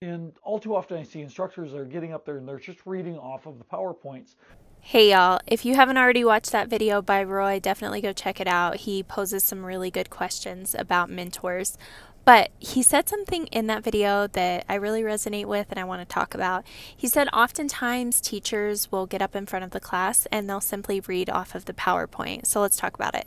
And all too often I see instructors that are getting up there and they're just reading off of the PowerPoints. Hey y'all, if you haven't already watched that video by Roy, definitely go check it out. He poses some really good questions about mentors. But he said something in that video that I really resonate with and I want to talk about. He said oftentimes teachers will get up in front of the class and they'll simply read off of the PowerPoint. So let's talk about it.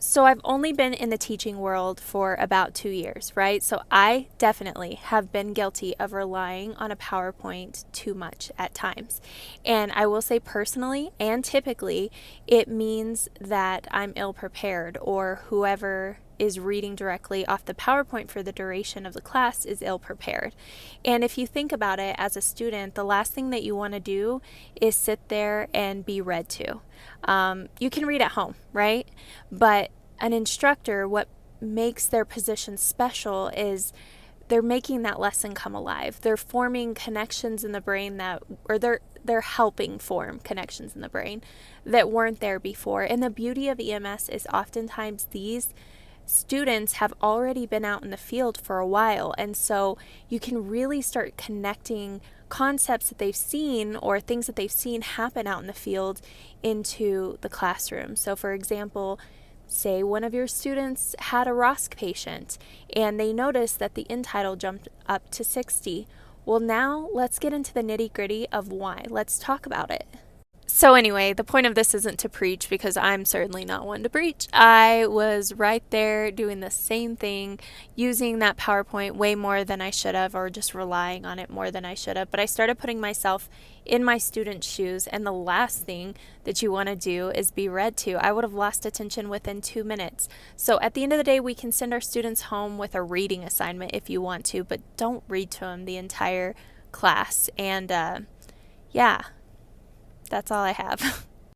So I've only been in the teaching world for about 2 years, right? So I definitely have been guilty of relying on a PowerPoint too much at times. And I will say personally and typically, it means that I'm ill prepared or whoever is reading directly off the PowerPoint for the duration of the class is ill prepared. And if you think about it as a student, the last thing that you want to do is sit there and be read to. You can read at home, right? But an instructor, what makes their position special is they're making that lesson come alive. They're forming connections in the brain they're helping form connections in the brain that weren't there before. And the beauty of EMS is oftentimes these students have already been out in the field for a while, and so you can really start connecting concepts that they've seen or things that they've seen happen out in the field into the classroom. So for example, say one of your students had a ROSC patient and they noticed that the end tidal jumped up to 60. Well, now let's get into the nitty gritty of why. Let's talk about it. So, anyway, the point of this isn't to preach because I'm certainly not one to preach. I was right there doing the same thing, using that PowerPoint way more than I should have, or just relying on it more than I should have. But I started putting myself in my students' shoes, and the last thing that you want to do is be read to. I would have lost attention within 2 minutes. So, at the end of the day, we can send our students home with a reading assignment if you want to, but don't read to them the entire class. And, yeah. That's all I have.